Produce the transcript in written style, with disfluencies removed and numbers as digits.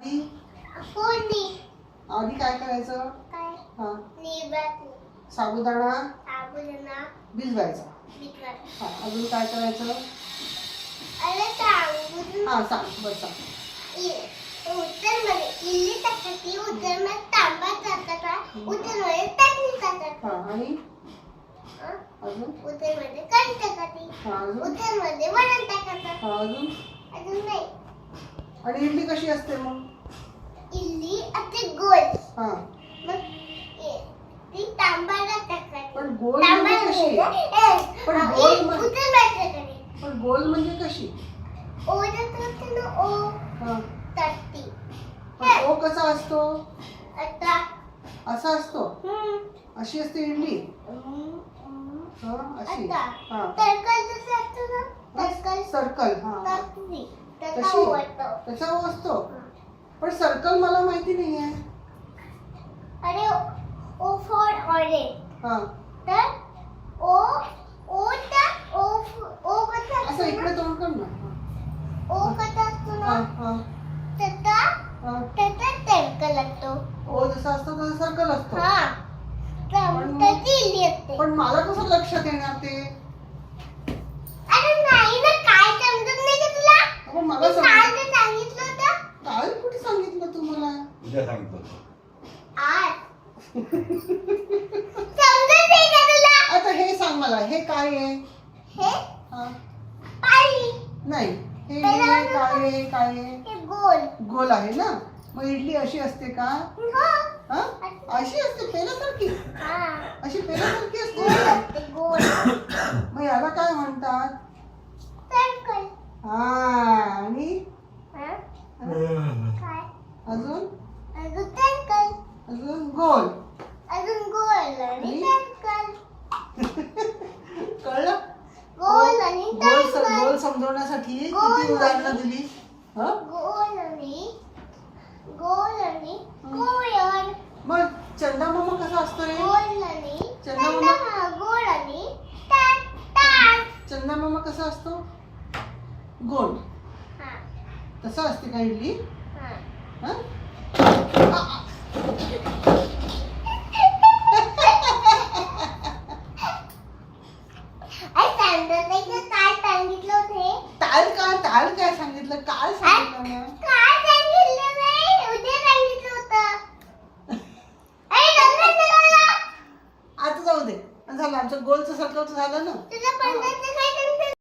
फोडणी. आधी काय करायचं? काय? हा, निवडायचं. साबुदाणा साबुदाणा भिजवायचा. भिजवायचा. हा, अजून काय करायचं? अरे सांगू. हा सांग, बस सांग. उतरमध्ये इडली टाकायची, उतरमध्ये तांबा टाकायचा, उतरमध्ये चटणी टाकायची. हा, आणि अजून? उतरमध्ये कढी टाकायची. हा, अजून? उतरमध्ये वरण टाकायचं. हा, अजून? अजून नाही. आणि इडली कशी असते मग? इडली असे गोल. हा, मग ती तांबाला टाकायची. पण गोल म्हणजे कशी? पण गोल म्हणजे- उतरमध्ये टाकायची. पण गोल म्हणजे कशी? ओ हा, तट्टी. पण ओ कसा असतो? आता असा असतो? अशी असते इडली? हा, अशी. आता हा, सर्कल जसं असतं ना, सर्कल सर्कल. हा, तशी तसा तशी? ओळखतो. त्याचा ओ असतो? पण सर्कल मला माहिती नाहीये. अरे ओ फॉर ऑरेंज. हा, तर ओ कसा असं असतो इकडे ना, तोंड कर ना. ओ कसा असतो हा, ना, हा, त्याचा हा. सर्कल असतो. ओ जसा असतो तसा सर्कल असतो. हा, पण मग- त्याची इडली असते. पण मला कसं लक्षात येणार ते? अरे नाही ना, काय समजत नाही का तुला? अगं मला मी काल ते सांगितलं होतं. काल कुठे सांगितलं तू मला? उद्या सांगतो. आज समजत नाही का तुला? आता हे सांग मला, हे काय आहे? हे हा, पाणी. नाही, हे काय आहे? काय आहे? हे गोल. गोल आहे ना? मग इडली अशी असते का? हो. हा, अशी असते पेल्यासारखी? हा. अशी पेल्यासारखी गोल असते? असते, गोल. मग याला काय म्हणतात? सर्कल. हा, आणि हा? काय? अजून? अजून सर्कल. अजून गोल. अजून गोल आणि सर्कल. कळलं? गोल आणि गोल सर्कल. गोल समजवण्यासाठी गोल किती उदाहरणं दिली? हा? गोल आणि गोल. मग चंदामामा कसा असतो रे? गोल आणि चंदामामा? गोल आणि तार. चंदामामा कसा असतो? गोल. हा. तसा असते का इडली? हा. हा? आई सांगत नाही का काय सांगितलं होते? टाळ काय सांगितलं? काय सांगितलं ना? काय सांगितलं नाही? उद्या सांगितलं होतं. आई समजत नाही का? आता जाऊ दे. झालं आमचं गोलचं सर्कलचं झालं ना? ते